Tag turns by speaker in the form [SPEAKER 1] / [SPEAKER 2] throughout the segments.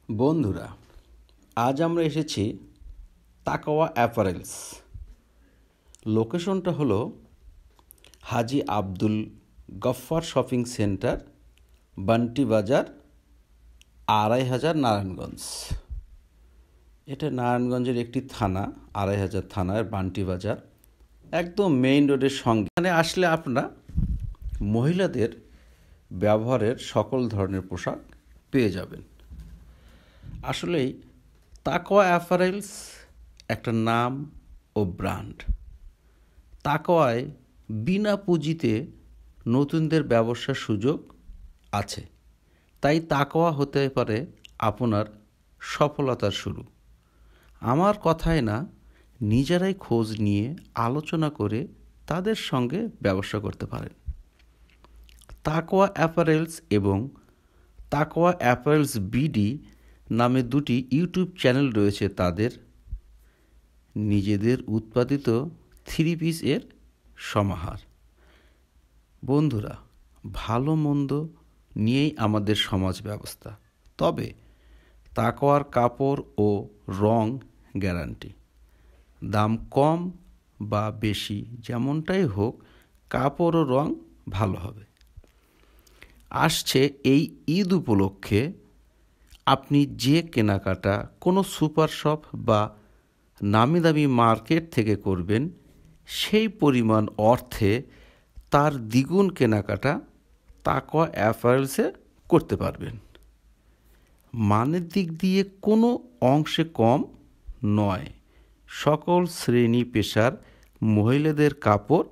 [SPEAKER 1] বন্ধুরা, আজ আমরা এসেছি তাকওয়া অ্যাপারেলস। লোকেশনটা হলো হাজি আব্দুল গফফার শপিং সেন্টার, বান্টি বাজার, ২৫০০ নারায়ণগঞ্জ। এটা নারায়ণগঞ্জের একটি থানা, ২৫০০ থানার বান্টি বাজার, একদম মেইন রোডের সঙ্গে। এখানে আসলে আপনারা মহিলাদের ব্যবহারের সকল ধরনের পোশাক পেয়ে যাবেন। আসলেই তাকওয়া অ্যাপারেলস একটা নাম ও ব্র্যান্ড। তাকওয়ায় বিনা পুঁজিতে নতুনদের ব্যবসার সুযোগ আছে, তাই তাকওয়া হতে পারে আপনার সফলতার শুরু। আমার কথায় না, নিজেরাই খোঁজ নিয়ে আলোচনা করে তাদের সঙ্গে ব্যবসা করতে পারেন। তাকওয়া অ্যাপারেলস এবং তাকওয়া অ্যাপারেলস বিডি নামে দুটি ইউটিউব চ্যানেল রয়েছে তাদের। নিজেদের উৎপাদিত থ্রি পিস এর সমাহার। বন্ধুরা, ভালো মন্দ নিয়েই আমাদের সমাজ ব্যবস্থা, তবে তাকওয়ার কাপড় ও রং গ্যারান্টি। দাম কম বা বেশি যেমনটাই হোক, কাপড় ও রং ভালো হবে। আসছে এই ঈদ উপলক্ষে আপনি যে কেনাকাটা কোনো সুপার শপ বা নামি দামি মার্কেট থেকে করবেন, সেই পরিমাণ অর্থে তার দ্বিগুণ কেনাকাটা তাকওয়া অ্যাপারেলসে করতে পারবেন। মানের দিক দিয়ে কোনো অংশে কম নয়। সকল শ্রেণী পেশার মহিলাদের কাপড়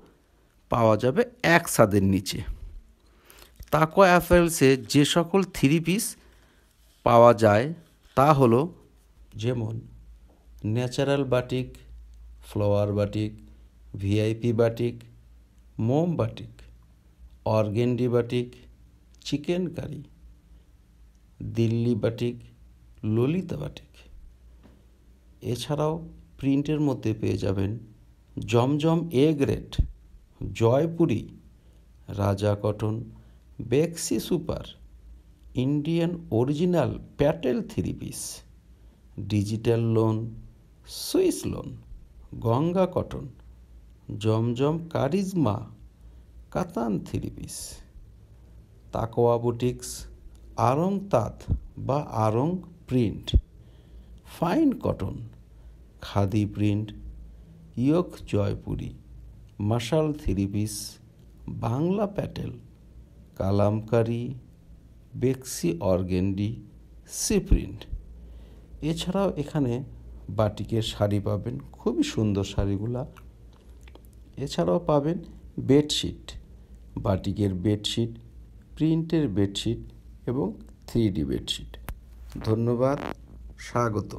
[SPEAKER 1] পাওয়া যাবে এক ছাদের নিচে। তাকওয়া অ্যাপারেলসে যে সকল থ্রি পিস পাওয়া যায় তা হলো, যেমন natural batik, flower batik, VIP batik, মোম batik, organdy batik, chicken curry, Delhi batik, Lalita batik. এছাড়াও প্রিন্টের মধ্যে পেয়ে যাবেন জমজম এ গ্রেড, জয়পুরি, রাজা কটন, বেক্সি super, Indian original Patel three piece, digital lawn, Swiss lawn, Ganga cotton, জমজম কারিজমা, কাতান থ্রি পিস, তাকওয়া বুটিক্স, আরং তাঁত বা Aarong print, fine cotton, khadi print, ইয়ক জয়পুরি, মশাল থ্রি পিস, বাংলা প্যাটেল, কালামকারি, বেক্সি অর্গেন্ডি, সি প্রিন্ট। এছাড়াও এখানে বাটিকের শাড়ি পাবেন, খুবই সুন্দর শাড়িগুলা। এছাড়াও পাবেন বেডশিট, বাটিকের বেডশিট, প্রিন্টের বেডশিট এবং 3D বেডশিট। ধন্যবাদ, স্বাগত।